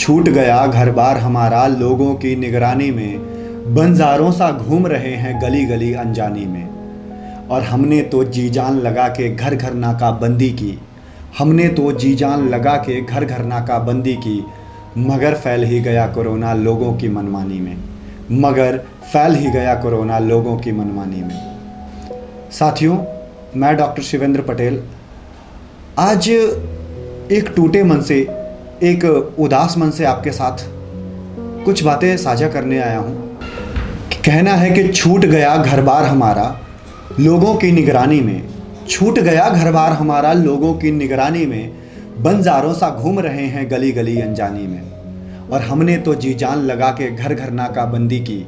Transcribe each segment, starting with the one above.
छूट गया घर बार हमारा लोगों की निगरानी में, बंजारों सा घूम रहे हैं गली गली अनजानी में। और हमने तो जी जान लगा के घर घर नाकाबंदी की, हमने तो जी जान लगा के घर घर नाकाबंदी की, मगर फैल ही गया कोरोना लोगों की मनमानी में, मगर फैल ही गया कोरोना लोगों की मनमानी में। साथियों, मैं डॉक्टर शिवेंद्र पटेल आज एक टूटे मन से, एक उदास मन से आपके साथ कुछ बातें साझा करने आया हूँ। कहना है कि छूट गया घर बार हमारा लोगों की निगरानी में, छूट गया घर बार हमारा लोगों की निगरानी में, बंजारों सा घूम रहे हैं गली गली अनजानी में। और हमने तो जी जान लगा के घर घर नाकाबंदी की,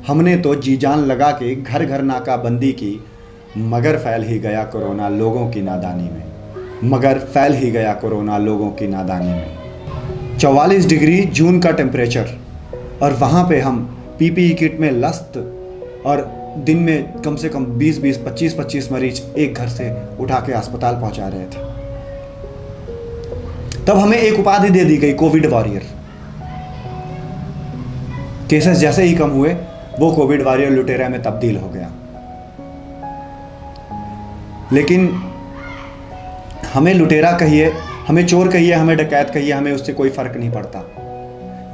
हमने तो जी जान लगा के घर घर नाकाबंदी की, मगर फैल ही गया कोरोना लोगों की नादानी में, मगर फैल ही गया कोरोना लोगों की नादानी में। 44 डिग्री जून का टेम्परेचर, और वहाँ पे हम पीपीई किट में लस्त, और दिन में कम से कम 20-20, 25-25 मरीज एक घर से उठा के अस्पताल पहुँचा रहे थे। तब हमें एक उपाधि दे दी गई, कोविड वॉरियर। केसेस जैसे ही कम हुए, वो कोविड वॉरियर लुटेरा में तब्दील हो गया। लेकिन हमें लुटेरा कहिए, हमें चोर कहिए, हमें डकैत कहिए, हमें उससे कोई फ़र्क नहीं पड़ता।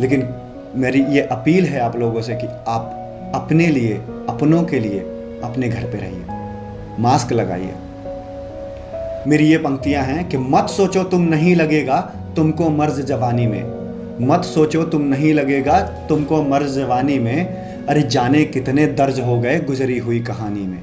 लेकिन मेरी ये अपील है आप लोगों से कि आप अपने लिए, अपनों के लिए अपने घर पे रहिए, मास्क लगाइए। मेरी ये पंक्तियां हैं कि मत सोचो तुम नहीं लगेगा तुमको मर्ज जवानी में, मत सोचो तुम नहीं लगेगा तुमको मर्ज जवानी में। अरे जाने कितने दर्ज हो गए गुजरी हुई कहानी में,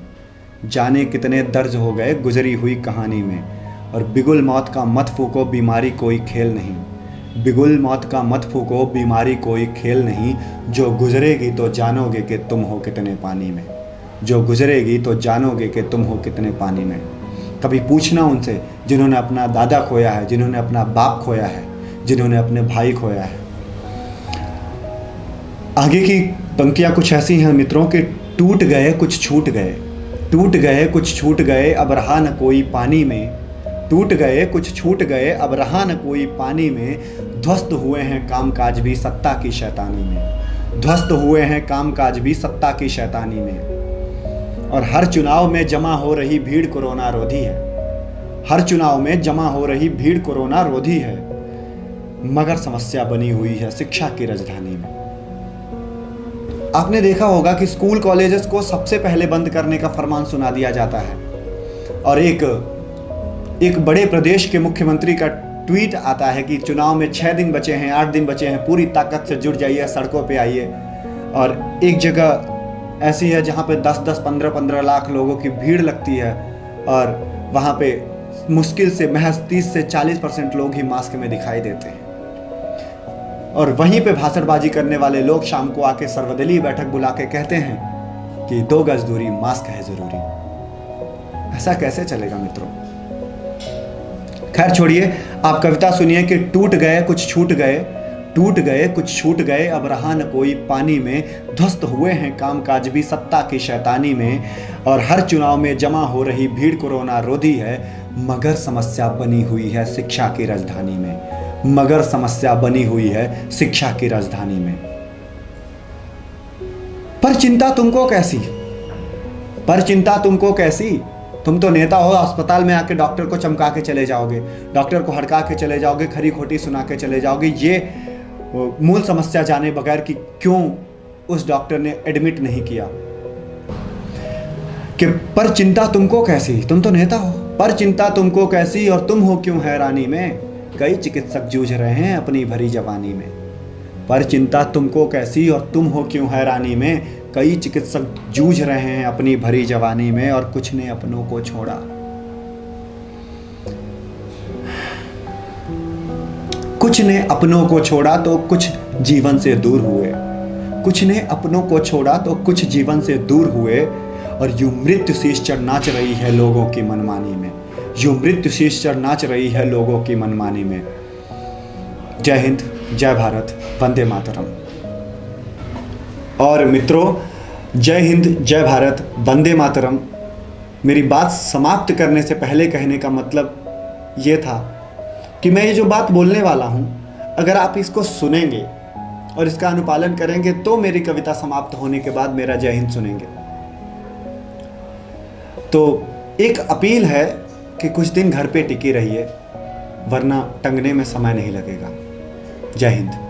जाने कितने दर्ज हो गए गुजरी हुई कहानी में। और बिगुल मौत का मत फूको बीमारी कोई खेल नहीं, बिगुल मौत का मत फूको बीमारी कोई खेल नहीं। जो गुजरेगी तो जानोगे कि तुम हो कितने पानी में, जो गुजरेगी तो जानोगे कि तुम हो कितने पानी में। कभी पूछना उनसे जिन्होंने अपना दादा खोया है, जिन्होंने अपना बाप खोया है, जिन्होंने अपने भाई खोया है। आगे की पंक्तियाँ कुछ ऐसी हैं मित्रों कि टूट गए कुछ छूट गए, टूट गए कुछ छूट गए अब रहा न कोई पानी में, टूट गए कुछ छूट गए अब रहा न कोई पानी में। ध्वस्त हुए हैं कामकाज भी सत्ता की शैतानी में, ध्वस्त हुए हैं कामकाज भी सत्ता की शैतानी में। और हर चुनाव में जमा हो रही भीड़ कोरोना रोधी है, हर चुनाव में जमा हो रही भीड़ कोरोना रोधी है, मगर समस्या बनी हुई है शिक्षा की राजधानी में। आपने देखा होगा कि स्कूल कॉलेजेस को सबसे पहले बंद करने का फरमान सुना दिया जाता है, और एक बड़े प्रदेश के मुख्यमंत्री का ट्वीट आता है कि चुनाव में 6 दिन बचे हैं, 8 दिन बचे हैं, पूरी ताकत से जुट जाइए, सड़कों पे आइए। और एक जगह ऐसी है जहाँ पे 10-10, 15-15 लाख लोगों की भीड़ लगती है, और वहाँ पे मुश्किल से महज 30 से 40% लोग ही मास्क में दिखाई देते हैं। और वहीं पे भाषणबाजी करने वाले लोग शाम को आके सर्वदलीय बैठक बुला के कहते हैं कि 2 गज दूरी, मास्क है जरूरी। ऐसा कैसे चलेगा मित्रों? खैर छोड़िए, आप कविता सुनिए कि टूट गए कुछ छूट गए, टूट गए कुछ छूट गए अब रहा न कोई पानी में। ध्वस्त हुए हैं कामकाज भी सत्ता की शैतानी में, और हर चुनाव में जमा हो रही भीड़ कोरोना रोधी है, मगर समस्या बनी हुई है शिक्षा की राजधानी में, मगर समस्या बनी हुई है शिक्षा की राजधानी में। पर चिंता तुमको कैसी, पर चिंता तुमको कैसी? तुम तो नेता हो, अस्पताल में आके डॉक्टर को चमका के चले जाओगे, डॉक्टर को हड़का के चले जाओगे, खरी खोटी सुना के चले जाओगे, ये मूल समस्या जाने बगैर कि क्यों उस डॉक्टर ने एडमिट नहीं किया। कि पर चिंता तुमको कैसी, तुम तो नेता हो, पर चिंता तुमको कैसी और तुम हो क्यों हैरानी में। कई चिकित्सक जूझ रहे हैं अपनी भरी जवानी में, पर चिंता तुमको कैसी और तुम हो क्यों हैरानी में। कई चिकित्सक जूझ रहे हैं अपनी भरी जवानी में, और कुछ ने अपनों को छोड़ा, कुछ ने अपनों को छोड़ा तो कुछ जीवन से दूर हुए, कुछ ने अपनों को छोड़ा तो कुछ जीवन से दूर हुए। और यूं मृत्यु शीश चढ़ नाच रही है लोगों की मनमानी में, यूं मृत्यु शीश चढ़ नाच रही है लोगों की मनमानी में। जय हिंद, जय भारत, वंदे मातरम। और मित्रों, जय हिंद, जय भारत, वंदे मातरम मेरी बात समाप्त करने से पहले कहने का मतलब ये था कि मैं ये जो बात बोलने वाला हूँ, अगर आप इसको सुनेंगे और इसका अनुपालन करेंगे तो मेरी कविता समाप्त होने के बाद मेरा जय हिंद सुनेंगे। तो एक अपील है कि कुछ दिन घर पे टिकी रहिए, वरना टंगने में समय नहीं लगेगा। जय हिंद।